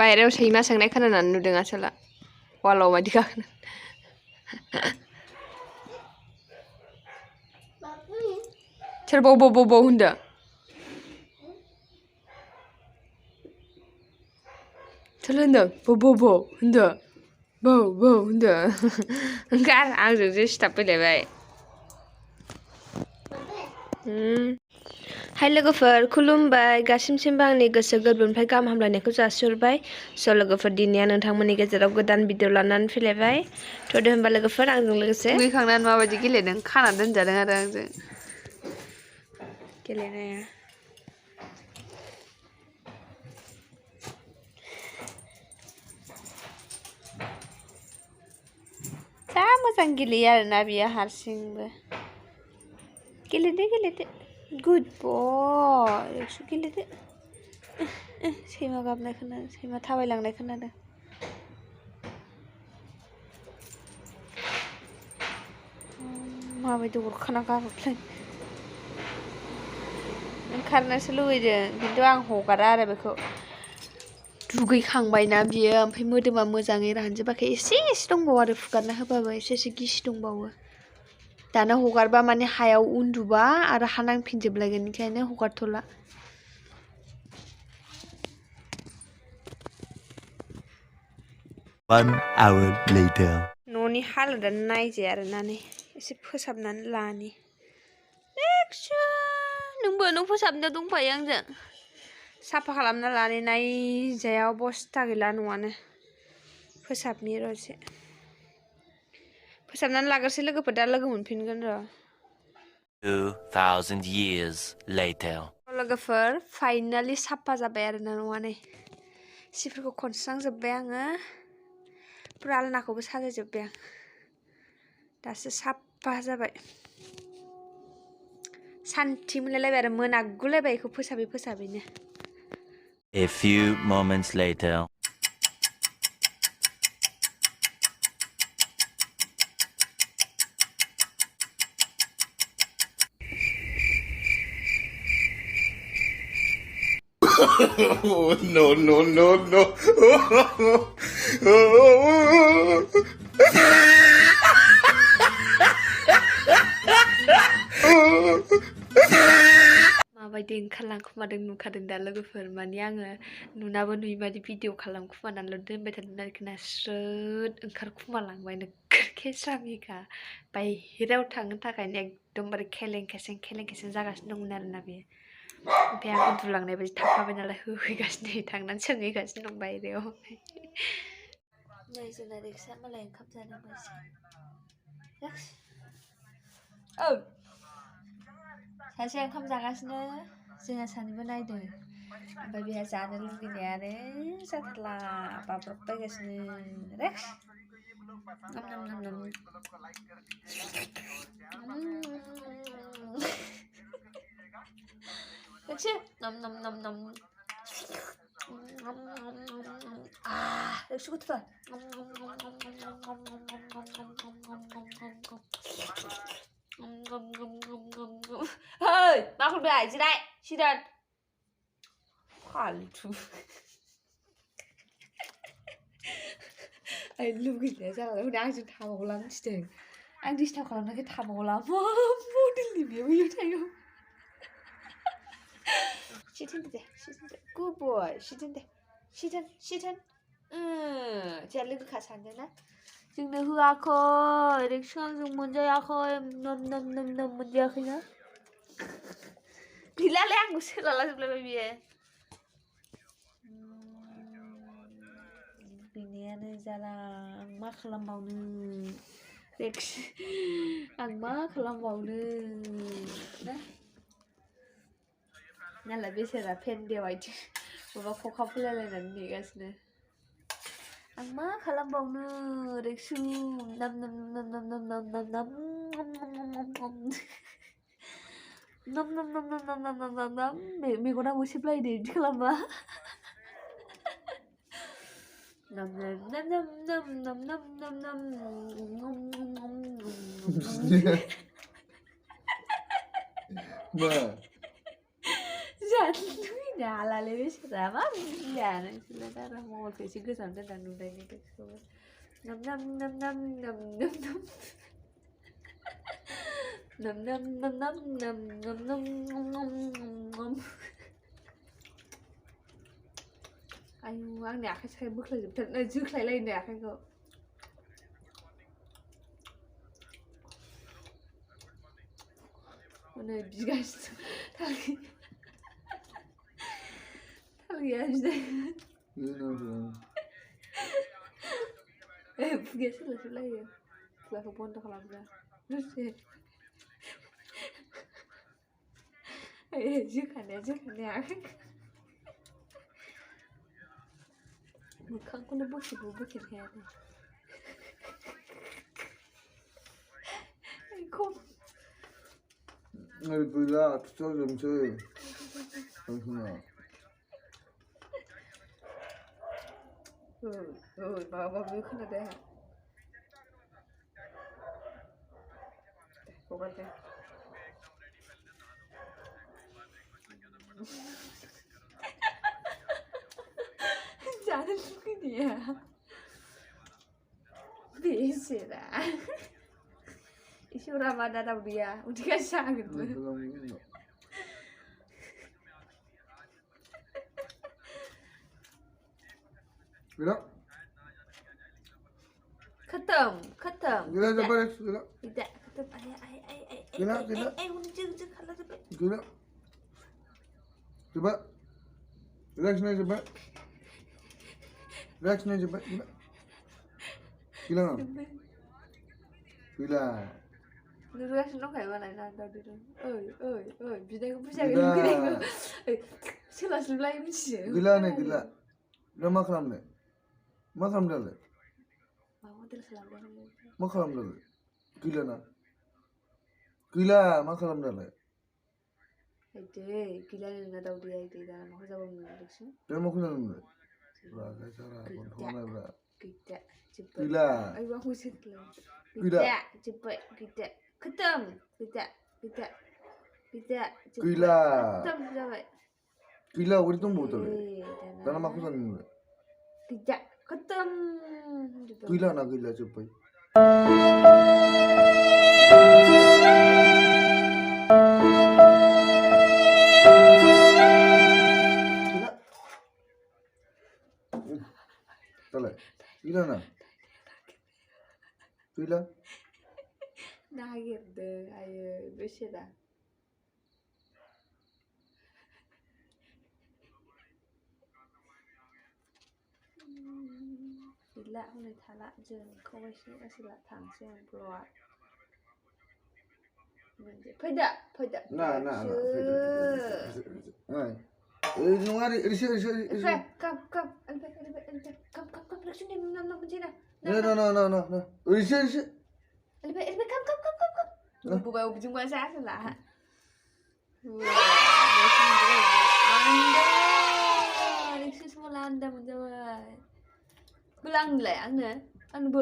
बाहेरायाव सैमा सोंनाय खोनानानै नुदों आसोला वालाव बायदि गाखोना सोर बाव होनदो सोर होनदों बाव होनदो बाव होनदो ओंखार आंजोंसो सिथाब फैलायबाय हाय लोगोफोर खुलुमबाय गासिमबो आंनि गोसो गोरबोनिफ्राय गाहाम हामलायनायखौ जासिहरबाय स' लोगोफोर दिनै आं नोंथांमोननि गेजेराव गोदान भिडिअ लानानै फैलायबाय थ' दे होमबा लोगोफोर आंजों लोगोसे दुगैखांनानै माबायदि गेलेदों खाना दोनजादों आरो आंजों गेलेनाया जा मोजां गेलेयो आरोना बियो हारसिंबो गेलेदो गुड बय एकसु गेलेदो सैमा गाबनाय खोनादों सैमा थाबायलांनाय खोनादों माबायदि अरखाना गारहरलाय ओंखारनोसो लुबैदों खिन्थु आं हगारा आरो बेखौ दुगैखांबायना बियो ओमफ्राय मोदोमा मोजाङै रानजोबाखै एसे दंबावो आरो फुगारना होबाबो एसे गिसि दंबावो दाना हगारबा माने हायाव उन्दुबा आरो हा नांफिनजोबलायगोन ओंखायनो हगारथ'ला न'नि हालोदानो नायजाया आरोना नै एसे फोसाबनानै लानि नोंबो नों फोसाबनो दंफायो आंजों साफा खालामना लानि नायजाया अबस्था गैला न'आनो फोसाबनि र' एसे फोसाबनानै लाग्रोसै लोगोफोर दा लोगो मोनफिनगोन र' 2000 years later लोगोफोर फाइनालि साफा जाबाय आरोना न'आ नै सिफोरखौ खनस्रांजोब्बाय आङो पुरा आलनाखौबो साजायजोब्बाय आं दासो साफा जाबाय सान्थि मोनलायलायबाय आरो मोनागुलायबाय बेखौ फोसाबैनो A few moments later Oh, no. माबायदि ओंखारलांखुमादों नुखादों दा लोगोफोर माने आङो नुनाबो नुयिबादि भिडिअ खालामखुमानानैल' दोनबाय थादों आरोखि ना स्रोद ओंखारखुमालांबाय नोगोर खेस्रामिखा बाहेरायाव थांनो थाखायनो एकदमबारे खेलें खेसें जागासिनो दंमोन आरोना बेयो ओमफ्राय आं उन्दुलांनाय बायदि थाफाबाय नालाय होफैगासिनो थांनानै सोंहैगासिनो दं बाहेरायाव नै जोंना रिक्सा मालाय ओंखाम जानो सासे ओंखाम जागासिनो जोंहा सानैबो नायदों ओमफ्राय बेहा जानो लुगैनायानो जाथारला बाब्राबबायगासिनो रेक्स Hey, मा खालामबाय जिराय सिदान फालथु आं लुगैनाया जाबाय हनै आंजों थाबावला मिथिदों आं डिस्टार्ब खालामनायखाय थाबावला मा मडेलनि बेयाव थायो सिटोन दे गुड बय सिटोन जोंहा लोगोखा सानदों ना जोंनो होआखै रिक्सा जों मोनजायाखै नम मोनजायाखैना गैलालै आंखौ सोलाला जोबलायबाय बियो लुगैनायानो जाला आं मा खालामबावनो रिक्स आं मा खालामबावनो ना नालाय बेसेरा फेन्देव आइथिं माबा खखा फुलायलायनानै नेगासिनो आं मा खालामबावनो रिक्सु मेगना मोसेबलायदो बिदि खालामबा nyala lebih sama ya nang sila darah mau kasih gue sampai dan udah ini gitu nam nam nam nam nam nam nam nam nam nam nam nam nam nam nam anh ăn nhạc hay say bước lên thật là trước lại lên nhạc hay không 오늘 비가있어 달리 해주세요 부게 슬라슬라요 슬라서 본다 kalambw terus jukannya bukan kuno bukin kayaknya kok Nggak gula, tuh jam cuy. Langsung. bawa bukan ada. Pokoknya. Jangan begini ya. Bisa dah. Isu Ramadan dia, udah kasih gitu. Gila. Ketem. Gila coba deh, gila. Tidak, ketem. Ay. Gila. Jeng kalau cepet. Gila. Coba. Relax nih coba. Gila. Gila. Nurugas no kayak mana nanda dulu. Oi, bisa gini. Silas mulai bisa. Gila nih, gila. Lo makram deh. Makram deh. Mau terus selama. Makram deh. Gila na. Gila, makram deh. Ede, gila nih nggak tahu dia itu dah. Mau coba menurut sih. Dia mau kena deh. Wah, kayak cara hornai bra. Tidak, cepet. Gila. Ayo aku sih lah. Tidak. Cepet, tidak. Ketem, tidak. Cepet. Gila. Ketem cepet. Gila, udah tunggu tuh. Dalam aku kan. Tidak, ketem. Gila na gila coba. Gila. Toleh. Gila na. Gila. Nah gitu, ayo bisa dah. Gila, mulai thalak jeng, kau masih lah tangsiang keluar. Pedak. Nah. Nungari, risi. Kam, sini nam bencina. No. Risi. Elbe, kam. Bubai ujung bahasa lah. Anda, riksi semua Anda menjawab. Belang lah, Anda bu.